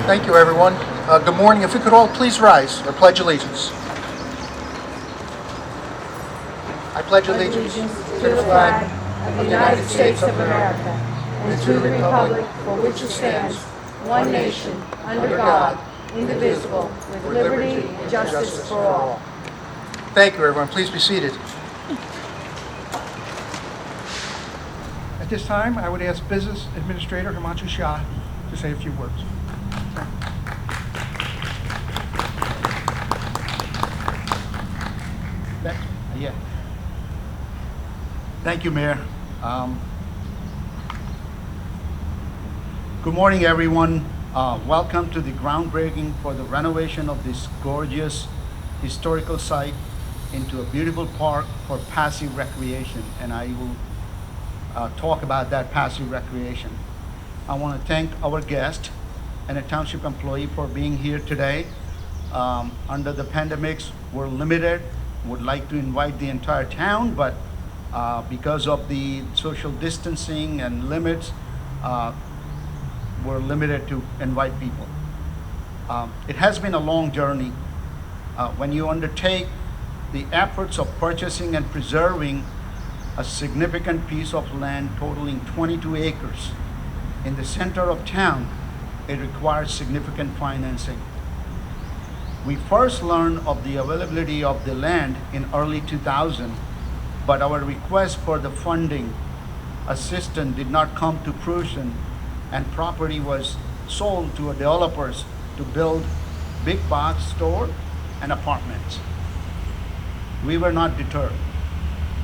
Thank you, everyone. Good morning. If we could all please rise or pledge allegiance. I pledge allegiance to the flag of the United States of America and to the republic for which it stands, one nation, under God, indivisible, with liberty and justice for all. Thank you, everyone. Please be seated. At this time, I would ask Business Administrator HIMANSHU SHAH to say a few words. Yeah. Thank you, Mayor. Good morning, everyone. Welcome to the groundbreaking for the renovation of this gorgeous historical site into a beautiful park for passive recreation, and I will talk about that passive recreation. I want to thank our guest and a township employee for being here today. Under the pandemics, we're limited. Would like to invite the entire town, but because of the social distancing and limits, we're limited to invite people. It has been a long journey. When you undertake the efforts of purchasing and preserving a significant piece of land totaling 22 acres in the center of town, it requires significant financing. We first learned of the availability of the land in early 2000, but our request for the funding assistance did not come to fruition, and property was sold to developers to build big box store and apartments. We were not deterred.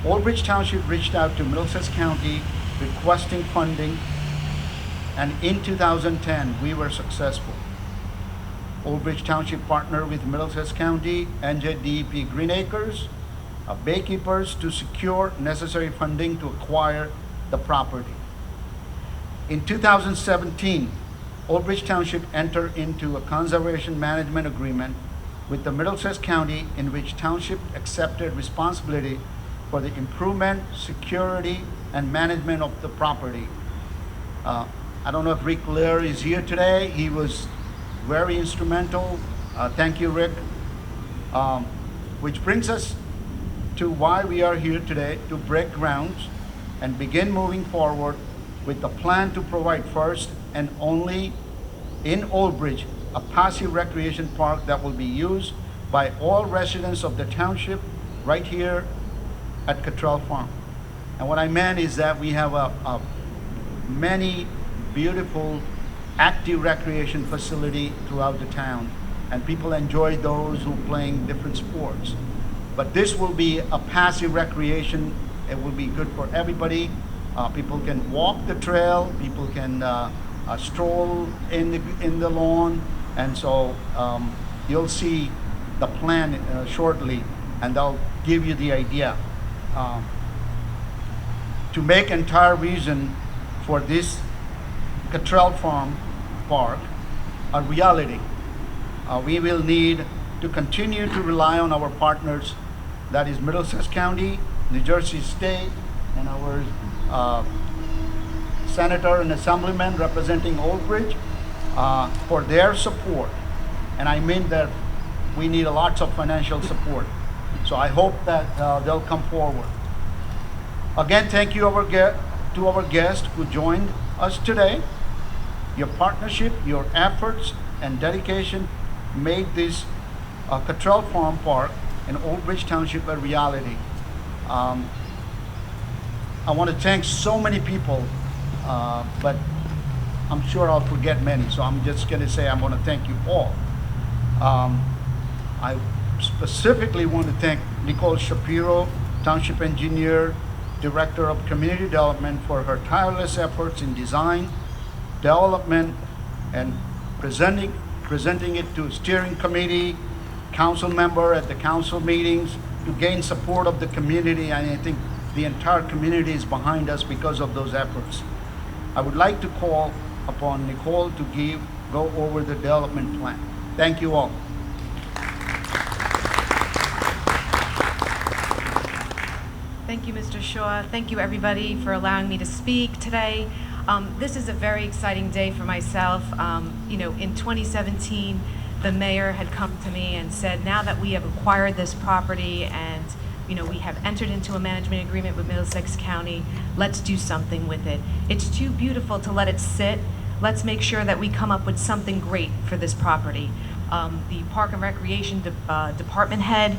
Old Bridge Township reached out to Middlesex County requesting funding, and in 2010 we were successful. Old Bridge Township partnered with Middlesex County, NJDEP Green Acres, Baykeepers to secure necessary funding to acquire the property. In 2017, Old Bridge Township entered into a conservation management agreement with the Middlesex County, in which Township accepted responsibility for the improvement, security, and management of the property. I don't know if Rick Lear is here today. He was very instrumental. Thank you, Rick. Which brings us to why we are here today, to break grounds and begin moving forward with the plan to provide first and only in Old Bridge a passive recreation park that will be used by all residents of the township right here at Cottrell Farm. And what I meant is that we have many beautiful active recreation facility throughout the town, and people enjoy those who playing different sports. But this will be a passive recreation. It will be good for everybody. People can walk the trail, people can stroll in the lawn, and so you'll see the plan shortly, and they'll give you the idea. To make entire reason for this Cottrell Farm Park a reality, we will need to continue to rely on our partners, that is Middlesex County, New Jersey State, and our senator and assemblyman representing Old Bridge for their support. And I mean that we need lots of financial support. So I hope that they'll come forward. Again, thank you to our guest who joined us today. Your partnership, your efforts, and dedication made this Cottrell Farm Park in Old Bridge Township a reality. I want to thank so many people, but I'm sure I'll forget many, so I'm just going to say I want to thank you all. I specifically want to thank Nicole SHAPIRO, Township Engineer, Director of Community Development, for her tireless efforts in design, development, and presenting it to steering committee, council member at the council meetings to gain support of the community, and I think the entire community is behind us because of those efforts. I would like to call upon Nicole to go over the development plan. Thank you all. Thank you, Mr. Shaw. Thank you, everybody, for allowing me to speak today. This is a very exciting day for myself. In 2017, the mayor had come to me and said, now that we have acquired this property and we have entered into a management agreement with Middlesex County, let's do something with it. It's too beautiful to let it sit. Let's make sure that we come up with something great for this property. The Park and Recreation Department head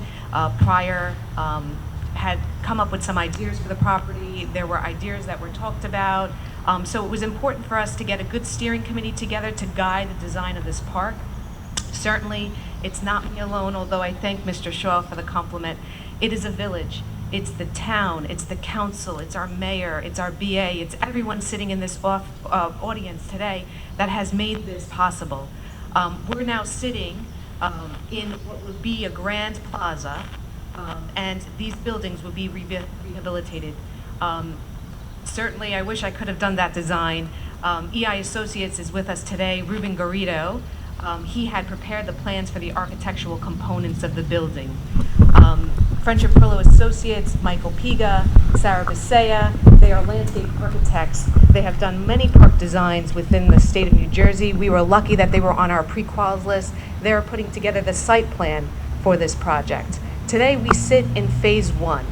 prior had come up with some ideas for the property. There were ideas that were talked about. So it was important for us to get a good steering committee together to guide the design of this park. Certainly, it's not me alone, although I thank Mr. Shaw for the compliment. It is a village. It's the town, it's the council, it's our mayor, it's our BA, it's everyone sitting in this audience today that has made this possible. We're now sitting in what would be a grand plaza, and these buildings would be rehabilitated. Certainly, I wish I could have done that design. EI Associates is with us today, Ruben Garrido. He had prepared the plans for the architectural components of the building. Friendship Prillo Associates, Michael Piga, Sarah Bisea, they are landscape architects. They have done many park designs within the state of New Jersey. We were lucky that they were on our pre-quals list. They're putting together the site plan for this project. Today we sit in phase one.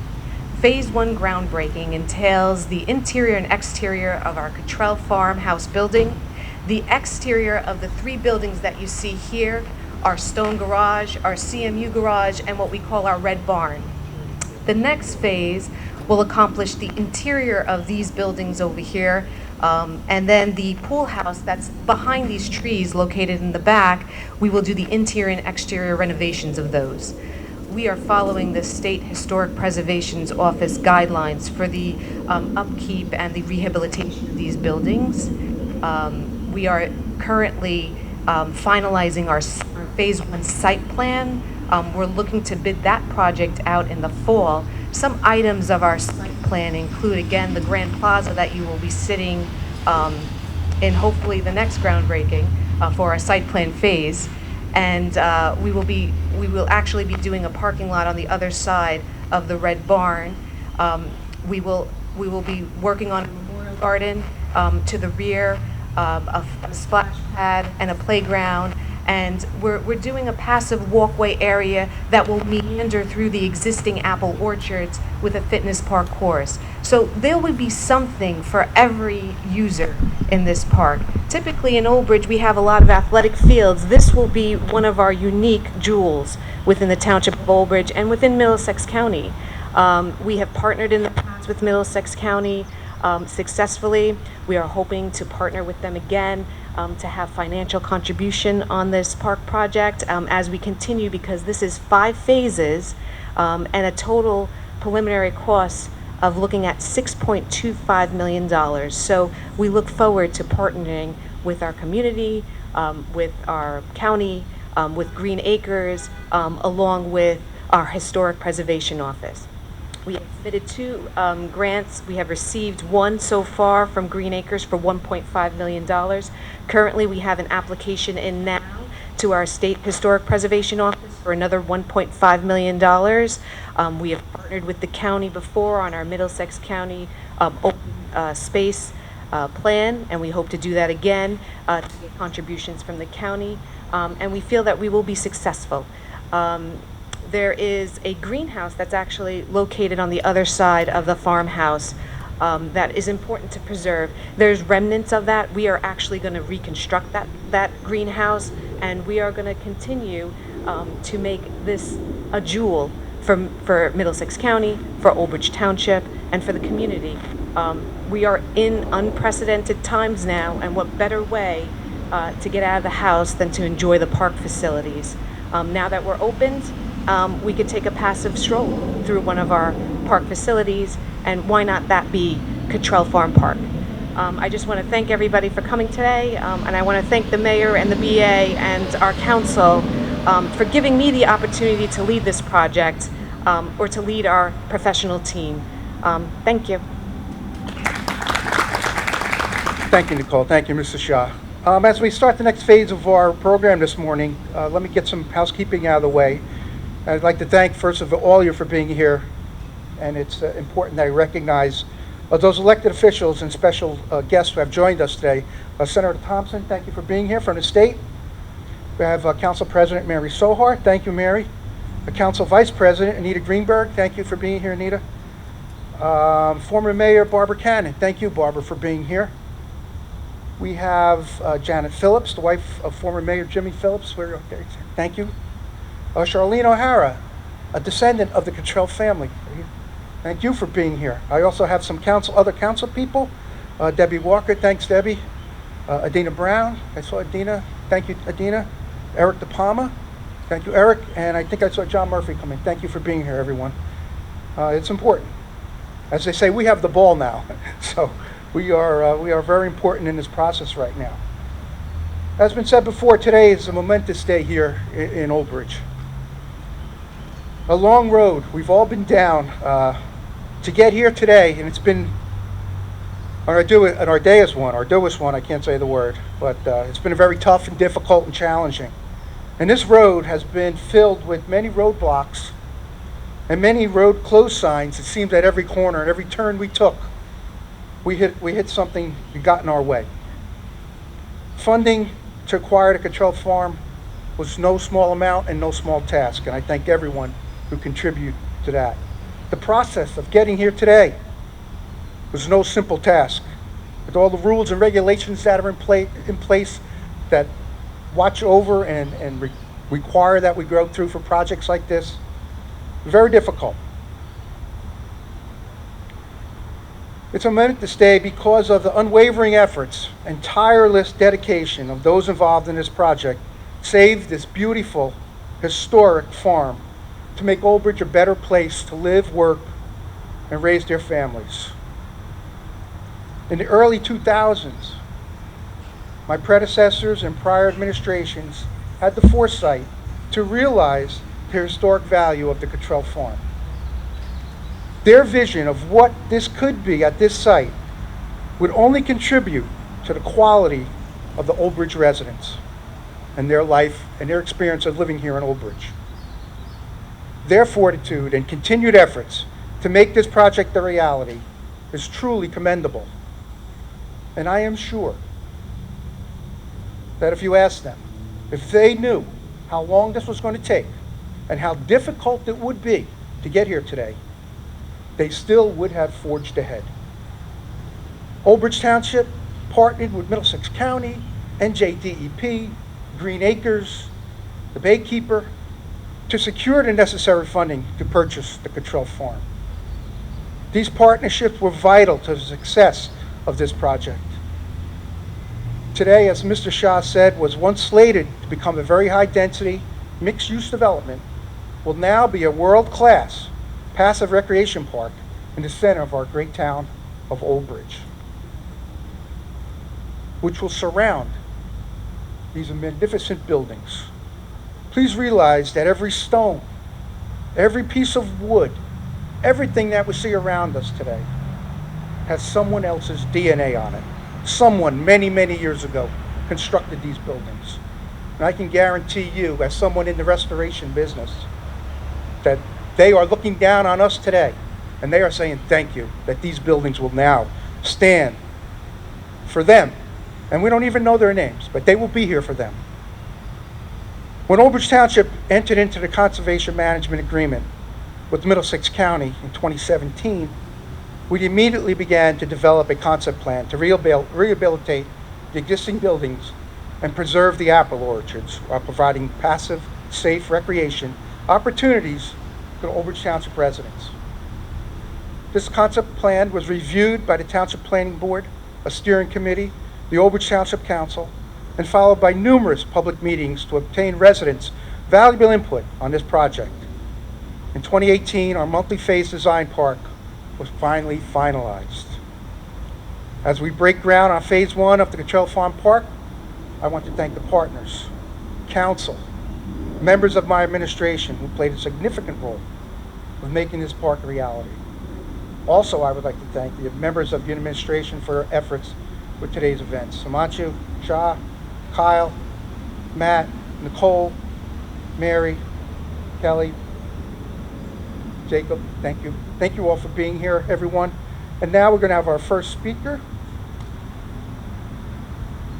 Phase one groundbreaking entails the interior and exterior of our Cottrell farmhouse building. The exterior of the three buildings that you see here, our stone garage, our CMU garage, and what we call our red barn. The next phase will accomplish the interior of these buildings over here, and then the pool house that's behind these trees located in the back, we will do the interior and exterior renovations of those. We are following the State Historic Preservation's Office guidelines for the upkeep and the rehabilitation of these buildings. We are currently finalizing our phase one site plan. We're looking to bid that project out in the fall. Some items of our site plan include, again, the Grand Plaza that you will be sitting in hopefully the next groundbreaking for our site plan phase. And we will actually be doing a parking lot on the other side of the red barn. We will be working on a memorial garden to the rear, a splash pad and a playground, and we're doing a passive walkway area that will meander through the existing apple orchards with a fitness park course. So there will be something for every user in this park. Typically in Old Bridge we have a lot of athletic fields. This will be one of our unique jewels within the Township of Old Bridge and within Middlesex County. We have partnered in the past with Middlesex County successfully. We are hoping to partner with them again to have financial contribution on this park project as we continue, because this is 5 phases and a total preliminary cost of looking at $6.25 million. So we look forward to partnering with our community, with our county, with Green Acres, along with our Historic Preservation Office. We have submitted 2 grants. We have received 1 so far from Green Acres for $1.5 million. Currently, we have an application in now to our State Historic Preservation Office for another $1.5 million. We have partnered with the county before on our Middlesex County open space plan, and we hope to do that again to get contributions from the county, and we feel that we will be successful. There is a greenhouse that's actually located on the other side of the farmhouse that is important to preserve. There's remnants of that. We are actually going to reconstruct that greenhouse, and we are going to continue to make this a jewel for Middlesex County, for Old Bridge Township, and for the community. We are in unprecedented times now, and what better way to get out of the house than to enjoy the park facilities. Now that we're opened, we could take a passive stroll through one of our park facilities, and why not that be Cottrell Farm Park? I just want to thank everybody for coming today, and I want to thank the mayor and the BA and our council for giving me the opportunity to lead this project, or to lead our professional team. Thank you. Thank you, Nicole. Thank you, Mr. Shah. As we start the next phase of our program this morning, let me get some housekeeping out of the way. I'd like to thank, first of all you for being here, and it's important that I recognize Of those elected officials and special guests who have joined us today, Senator Thompson, thank you for being here from the state. We have Council President Mary Sohor. Thank you, Mary. Council Vice President Anita Greenberg. Thank you for being here, Anita. Former Mayor Barbara Cannon. Thank you, Barbara, for being here. We have Janet Phillips, the wife of former Mayor Jimmy Phillips. Thank you. Charlene O'Hara, a descendant of the Cottrell family. Thank you for being here. I also have some other council people. Debbie Walker, thanks, Debbie. Adina Brown, I saw Adina. Thank you, Adina. Eric De Palma, thank you, Eric. And I think I saw John Murphy come in. Thank you for being here, everyone. It's important. As they say, we have the ball now. So we are very important in this process right now. As been said before, today is a momentous day here in Old Bridge. A long road we've all been down to get here today, and it's been an arduous one, I can't say the word, but it's been very tough and difficult and challenging. And this road has been filled with many roadblocks and many road closed signs. It seemed at every corner and every turn we took, we hit something that got in our way. Funding to acquire the Cottrell farm was no small amount and no small task, and I thank everyone who contributed to that. The process of getting here today was no simple task. With all the rules and regulations that are in place that watch over and require that we go through for projects like this, very difficult. It's a momentous day because of the unwavering efforts and tireless dedication of those involved in this project saved this beautiful, historic farm to make Old Bridge a better place to live, work, and raise their families. In the early 2000s, my predecessors and prior administrations had the foresight to realize the historic value of the Cottrell farm. Their vision of what this could be at this site would only contribute to the quality of the Old Bridge residents and their life and their experience of living here in Old Bridge. Their fortitude and continued efforts to make this project a reality is truly commendable. And I am sure that if you ask them, if they knew how long this was going to take and how difficult it would be to get here today, they still would have forged ahead. Old Bridge Township partnered with Middlesex County, NJDEP, Green Acres, the Baykeeper, to secure the necessary funding to purchase the Cottrell farm. These partnerships were vital to the success of this project. Today, as Mr. SHAH said, was once slated to become a very high-density, mixed-use development, will now be a world-class passive recreation park in the center of our great town of Old Bridge, which will surround these magnificent buildings. Please realize that every stone, every piece of wood, everything that we see around us today has someone else's DNA on it. Someone many, many years ago constructed these buildings. And I can guarantee you, as someone in the restoration business, that they are looking down on us today and they are saying thank you, that these buildings will now stand for them. And we don't even know their names, but they will be here for them. When Old Bridge Township entered into the Conservation Management Agreement with Middlesex County in 2017, we immediately began to develop a concept plan to rehabilitate the existing buildings and preserve the apple orchards while providing passive, safe recreation opportunities for the Old Bridge Township residents. This concept plan was reviewed by the Township Planning Board, a steering committee, the Old Bridge Township Council, and followed by numerous public meetings to obtain residents' valuable input on this project. In 2018, our monthly phase design park was finally finalized. As we break ground on phase 1 of the Cottrell Farm Park, I want to thank the partners, council, members of my administration who played a significant role of making this park a reality. Also, I would like to thank the members of the administration for their efforts with today's events. HIMANSHU, SHAH, Kyle, Matt, Nicole, Mary, Kelly, Jacob, thank you. Thank you all for being here, everyone. And now we're going to have our first speaker,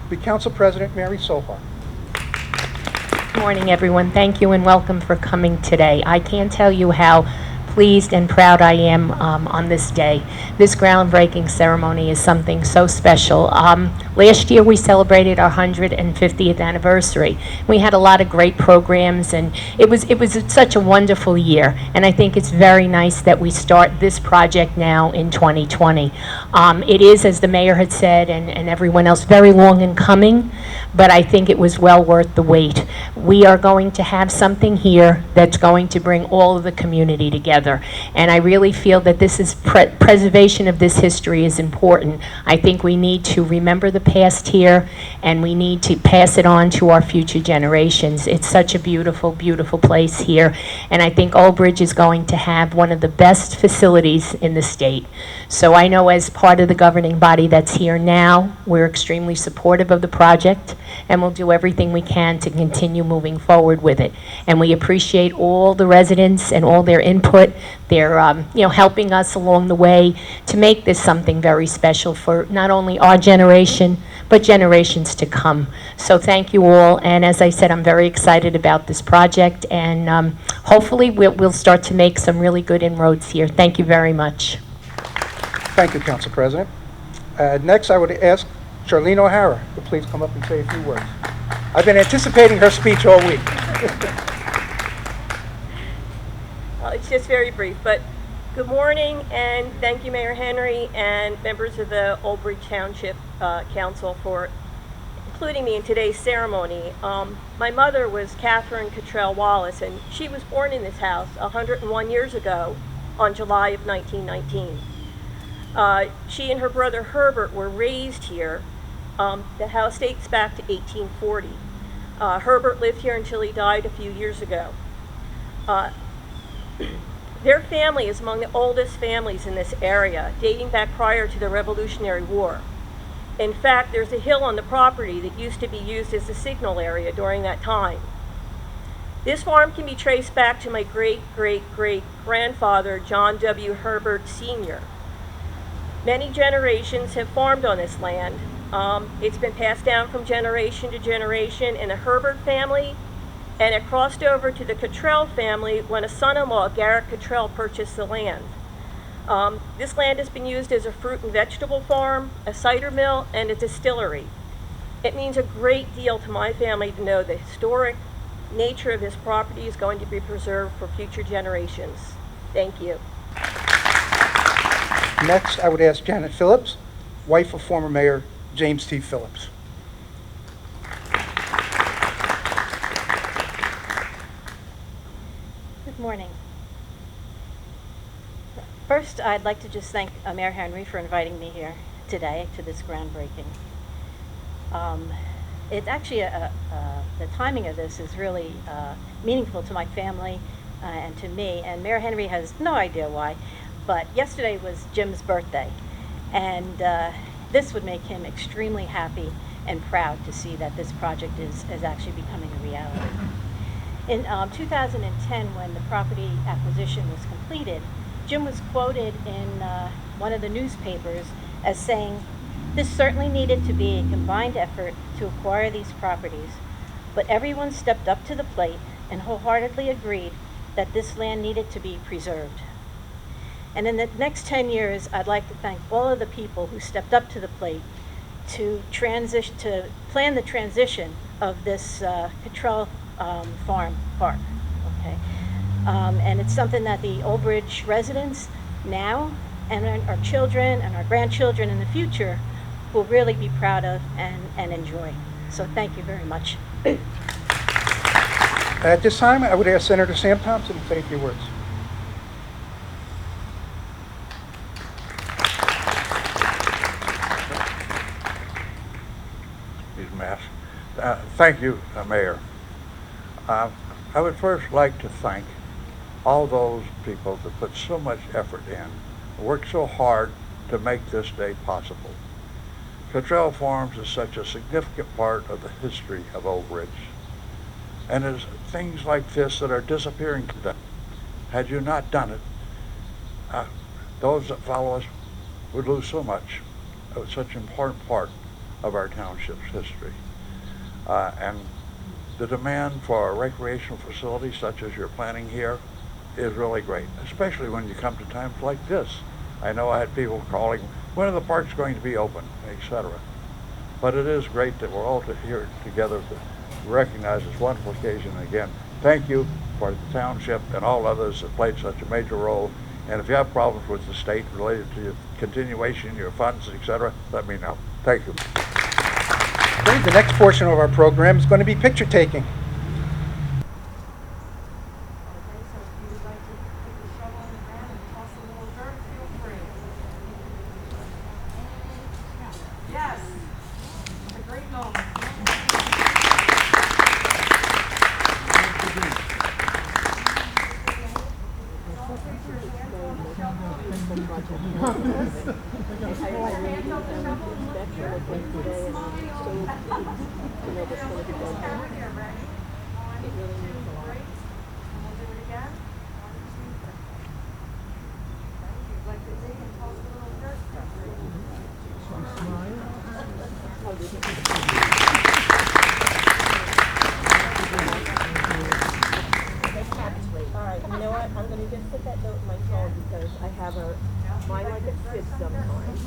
the Council President, Mary Sohor. Good morning, everyone. Thank you and welcome for coming today. I can't tell you how pleased and proud I am on this day. This groundbreaking ceremony is something so special. Last year we celebrated our 150th anniversary. We had a lot of great programs, and it was such a wonderful year. And I think it's very nice that we start this project now in 2020. It is, as the mayor had said, and everyone else, very long in coming, but I think it was well worth the wait. We are going to have something here that's going to bring all of the community together. And I really feel that this is preservation of this history is important. I think we need to remember the past here, and we need to pass it on to our future generations. It's such a beautiful, beautiful place here, and I think Old Bridge is going to have one of the best facilities in the state. So I know as part of the governing body that's here now, we're extremely supportive of the project, and we'll do everything we can to continue moving forward with it. And we appreciate all the residents and all their input. They're helping us along the way to make this something very special for not only our generation, but generations to come. So thank you all, and as I said, I'm very excited about this project, and hopefully we'll start to make some really good inroads here. Thank you very much. Thank you, Council President. Next, I would ask CHARLENE O'Hara to please come up and say a few words. I've been anticipating her speech all week. It's just very brief, but good morning, and thank you, Mayor Henry and members of the Old Bridge Township Council for including me in today's ceremony. My mother was Catherine Cottrell Wallace, and she was born in this house 101 years ago on July of 1919. She and her brother Herbert were raised here. The house dates back to 1840. Herbert lived here until he died a few years ago. Their family is among the oldest families in this area, dating back prior to the Revolutionary War. In fact, there's a hill on the property that used to be used as a signal area during that time. This farm can be traced back to my great-great-great-grandfather, John W. Herbert Sr. Many generations have farmed on this land. It's been passed down from generation to generation in the Herbert family, and it crossed over to the Cottrell family when a son-in-law, Garrett Cottrell, purchased the land. This land has been used as a fruit and vegetable farm, a cider mill, and a distillery. It means a great deal to my family to know the historic nature of this property is going to be preserved for future generations. Thank you. Next, I would ask Janet Phillips, wife of former Mayor James T. Phillips. Good morning. First, I'd like to just thank Mayor Henry for inviting me here today to this groundbreaking. It's actually, the timing of this is really meaningful to my family and to me, and Mayor Henry has no idea why, but yesterday was Jim's birthday, and this would make him extremely happy and proud to see that this project is actually becoming a reality. In 2010, when the property acquisition was completed, Jim was quoted in one of the newspapers as saying, "This certainly needed to be a combined effort to acquire these properties, but everyone stepped up to the plate and wholeheartedly agreed that this land needed to be preserved." And in the next 10 years, I'd like to thank all of the people who stepped up to the plate to plan the transition of this Cottrell farm park. Okay, and it's something that the Old Bridge residents now and our children and our grandchildren in the future will really be proud of and enjoy. So thank you very much. At this time, I would ask Senator Sam Thompson to say a few words. Thank you, Mayor. I would first like to thank all those people that put so much effort in, worked so hard to make this day possible. Cottrell Farms is such a significant part of the history of Old Bridge, and it's things like this that are disappearing today. Had you not done it, those that follow us would lose so much of such an important part of our township's history. And the demand for recreational facilities such as you're planning here is really great, especially when you come to times like this. I know I had people calling, when are the parks going to be open, etc. But it is great that we're all here together to recognize this wonderful occasion. Again, thank you for the township and all others that played such a major role. And if you have problems with the state related to your continuation, your funds, etc., let me know. Thank you. Okay, the next portion of our program is going to be picture taking. Yes, it's a great moment. All right, you know what? I'm going to just put that note in my phone because I have a mind like a sieve sometimes.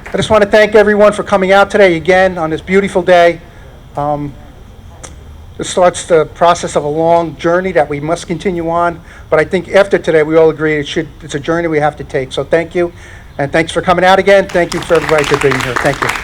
I just want to thank everyone for coming out today again on this beautiful day. This starts the process of a long journey that we must continue on, but I think after today we all agree it's a journey we have to take. So thank you, and thanks for coming out again. Thank you for everybody for being here. Thank you.